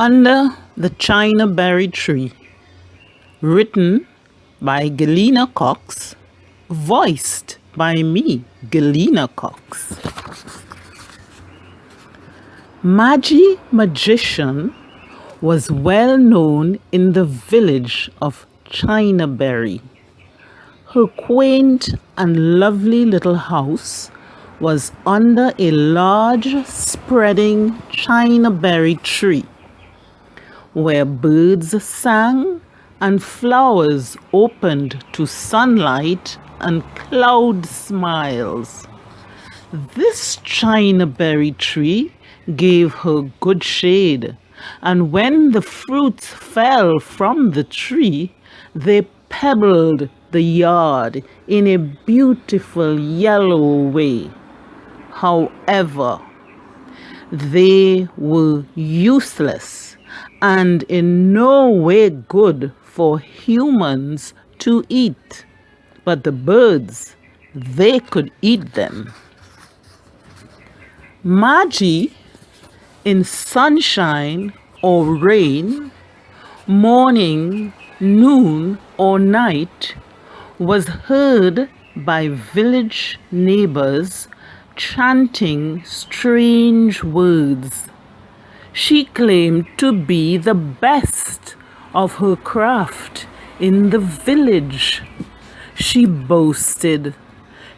Under the Chinaberry Tree, written by Gillena Cox, voiced by me, Gillena Cox. Magi magician was well known in the village of Chinaberry. Her quaint and lovely little house was under a large spreading Chinaberry tree, where birds sang and flowers opened to sunlight and cloud smiles. This Chinaberry tree gave her good shade, and when the fruits fell from the tree, they pebbled the yard in a beautiful yellow way. However, they were useless and in no way good for humans to eat, but the birds, they could eat them. Magi, in sunshine or rain, morning, noon, or night, was heard by village neighbors chanting strange words. She claimed to be the best of her craft in the village. She boasted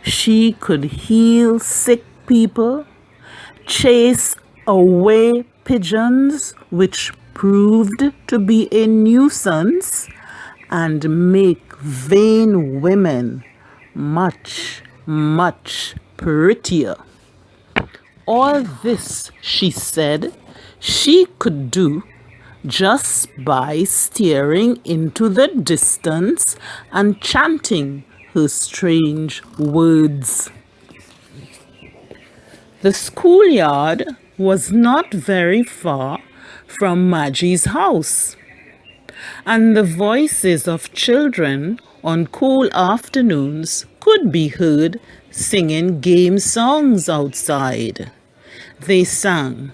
she could heal sick people, chase away pigeons which proved to be a nuisance, and make vain women much, much prettier. All this, she said, she could do just by staring into the distance and chanting her strange words. The schoolyard was not very far from Magi's house, and the voices of children on cool afternoons could be heard singing game songs outside. They sang,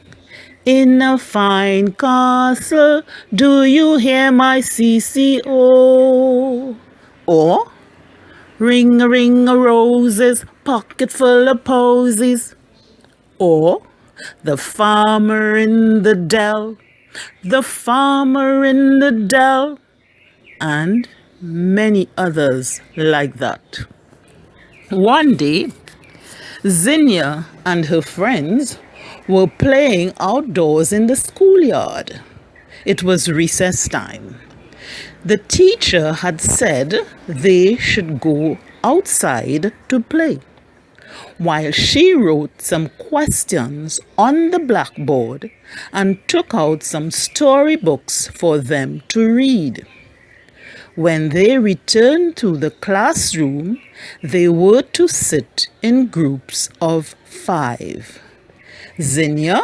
"In a fine castle, do you hear my CCO?" Or, "Ring a ring a roses, pocket full of posies." Or, "The farmer in the dell, the farmer in the dell," and many others like that. One day, Zinnia and her friends were playing outdoors in the schoolyard. It was recess time. The teacher had said they should go outside to play, while she wrote some questions on the blackboard and took out some storybooks for them to read. When they returned to the classroom, they were to sit in groups of 5. Zinnia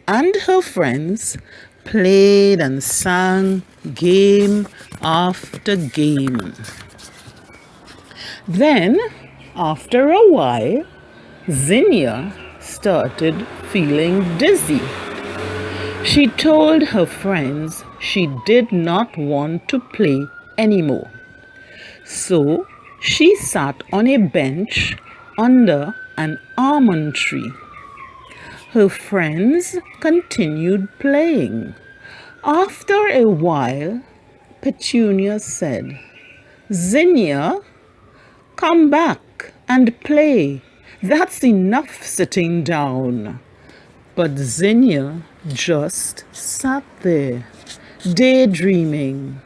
and her friends played and sang game after game. Then, after a while, Zinnia started feeling dizzy. She told her friends she did not want to play anymore. So she sat on a bench under an almond tree. Her friends continued playing. After a while, Petunia said, "Zinnia, come back and play. That's enough sitting down." But Zinnia just sat there, daydreaming.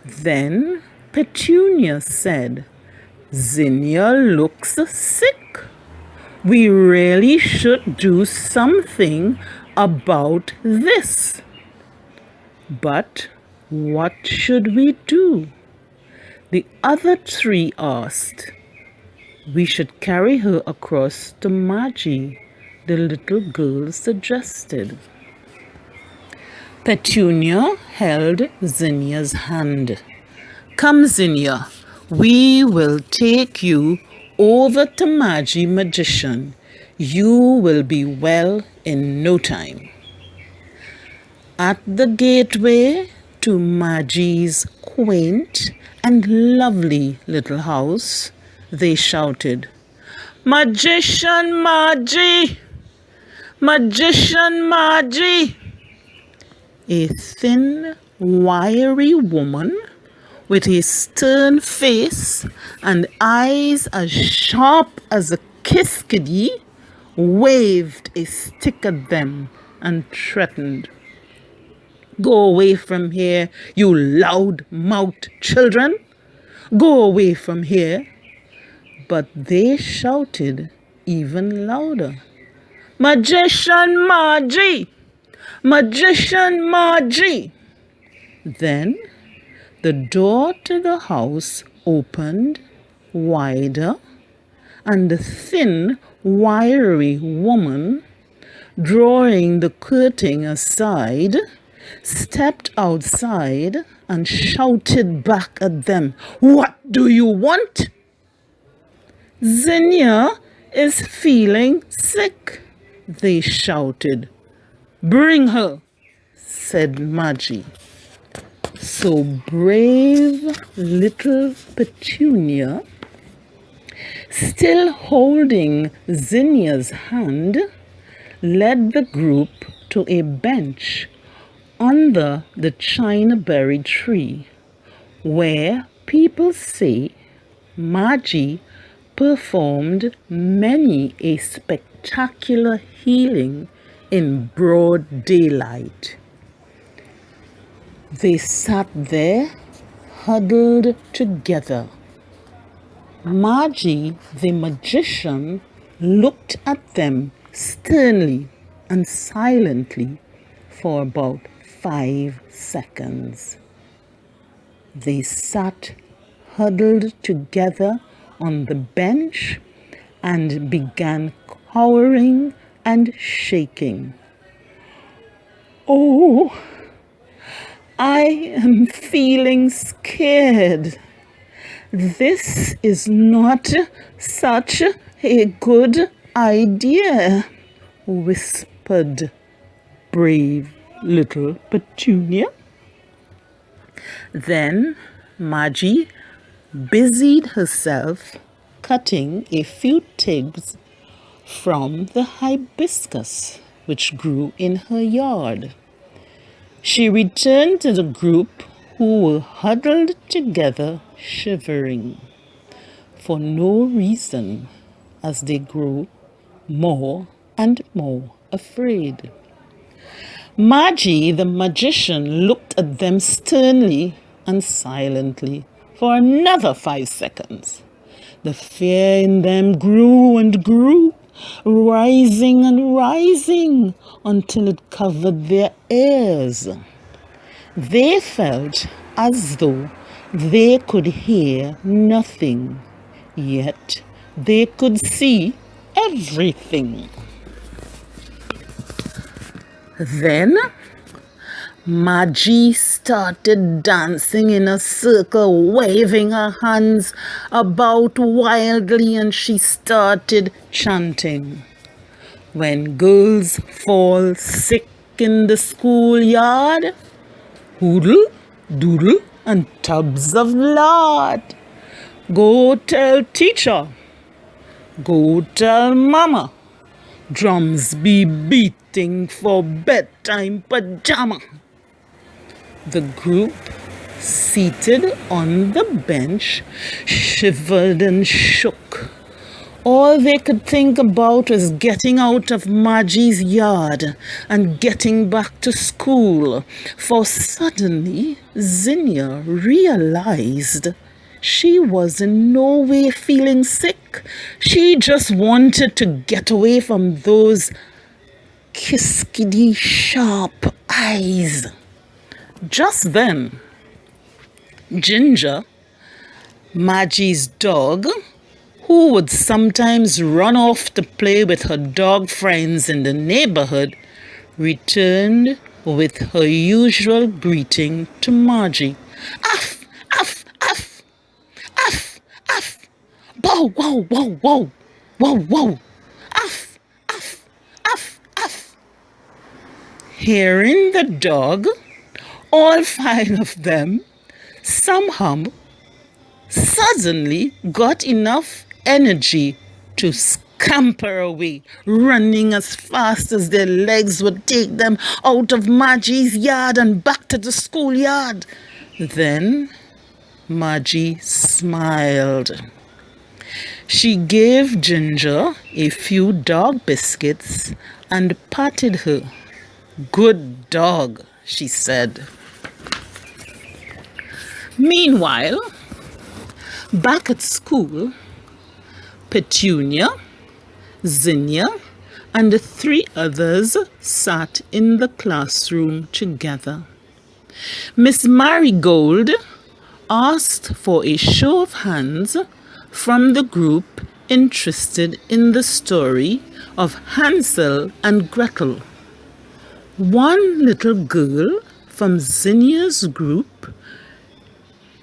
Then Petunia said, "Zinnia looks sick. We really should do something about this." "But what should we do?" the other 3 asked. "We should carry her across to Magi," the little girl suggested. Petunia held Zinnia's hand. "Come, Zinnia, we will take you over to Magi magician. You will be well in no time." At the gateway to Magi's quaint and lovely little house, they shouted, "Magician Magi! Magician Magi!" A thin, wiry woman with a stern face and eyes as sharp as a kiskadee waved a stick at them and threatened, "Go away from here, you loud-mouthed children! Go away from here!" But they shouted even louder, "Magician Magi! Magician Magi!" Then the door to the house opened wider, and the thin, wiry woman, drawing the curtain aside, stepped outside and shouted back at them, "What do you want?" "Zinnia is feeling sick," they shouted. "Bring her," said Magi. So brave little Petunia, still holding Zinnia's hand, led the group to a bench under the Chinaberry tree, where people say Magi performed many a spectacular healing in broad daylight. They sat there, huddled together. Magi, the magician, looked at them sternly and silently for about 5 seconds. They sat huddled together on the bench and began cowering and shaking. "Oh, I am feeling scared. This is not such a good idea," whispered brave little Petunia. Then Magi busied herself cutting a few twigs from the hibiscus which grew in her yard. She returned to the group who were huddled together, shivering, for no reason, as they grew more and more afraid. Magi, the magician, looked at them sternly and silently for another 5 seconds. The fear in them grew and grew, rising and rising until it covered their ears. They felt as though they could hear nothing, yet they could see everything. Then Magi started dancing in a circle, waving her hands about wildly, and she started chanting. "When girls fall sick in the schoolyard, hoodle, doodle, and tubs of lard. Go tell teacher, go tell mama, drums be beating for bedtime pajama." The group, seated on the bench, shivered and shook. All they could think about was getting out of Magi's yard and getting back to school, for suddenly Zinnia realized she was in no way feeling sick. She just wanted to get away from those kiskity sharp eyes. Just then, Ginger, Magi's dog, who would sometimes run off to play with her dog friends in the neighborhood, returned with her usual greeting to Magi. "Aff, aff, aff, aff, aff, bow, wow, wow, wow, wow, wow, aff, aff, aff, aff." Hearing the dog, all 5 of them somehow suddenly got enough energy to scamper away, running as fast as their legs would take them out of Magi's yard and back to the schoolyard. Then Magi smiled. She gave Ginger a few dog biscuits and patted her. "Good dog," she said. Meanwhile, back at school, Petunia, Zinnia, and the 3 others sat in the classroom together. Miss Marigold asked for a show of hands from the group interested in the story of Hansel and Gretel. One little girl from Zinnia's group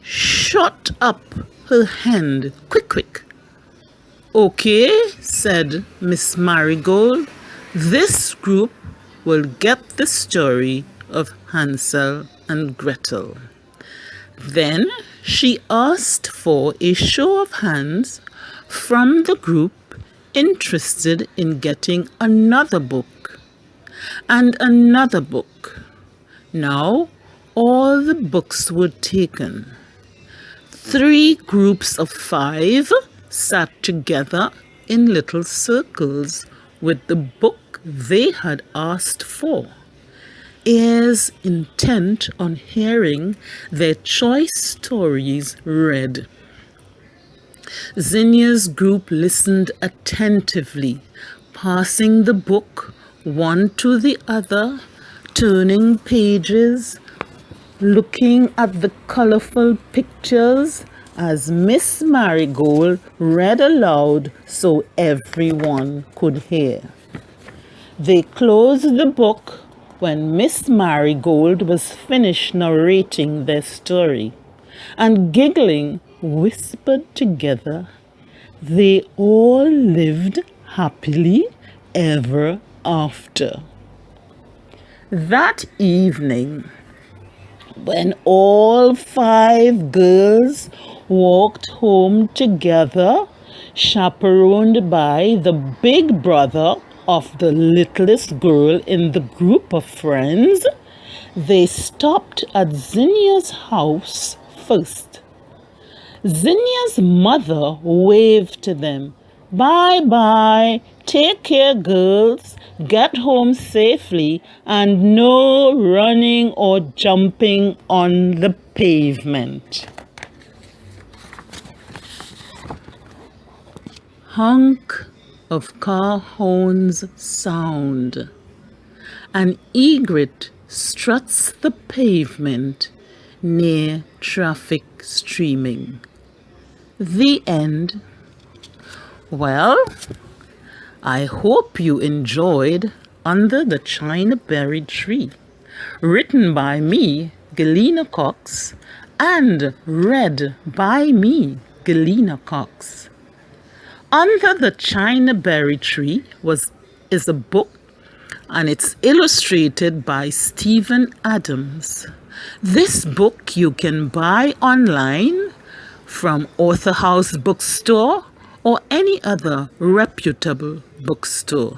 shot up her hand. "Quick, quick." "Okay," said Miss Marigold. "This group will get the story of Hansel and Gretel." Then she asked for a show of hands from the group interested in getting another book and another book. Now all the books were taken. 3 groups of 5 sat together in little circles with the book they had asked for, ears intent on hearing their choice stories read. Zinnia's group listened attentively, passing the book one to the other, turning pages, looking at the colorful pictures as Miss Marigold read aloud so everyone could hear. They closed the book when Miss Marigold was finished narrating their story, and giggling, whispered together, "They all lived happily ever after." That evening, when all 5 girls walked home together, chaperoned by the big brother of the littlest girl in the group of friends, they stopped at Zinnia's house first. Zinnia's mother waved to them. "Bye-bye, take care, girls, get home safely, and no running or jumping on the pavement." Honk of car horns sound. An egret struts the pavement near traffic streaming. The end. Well, I hope you enjoyed Under the Chinaberry Tree, written by me, Gillena Cox, and read by me, Gillena Cox. Under the Chinaberry Tree is a book, and it's illustrated by Stephen Adams. This book you can buy online from Author House Bookstore or any other reputable bookstore.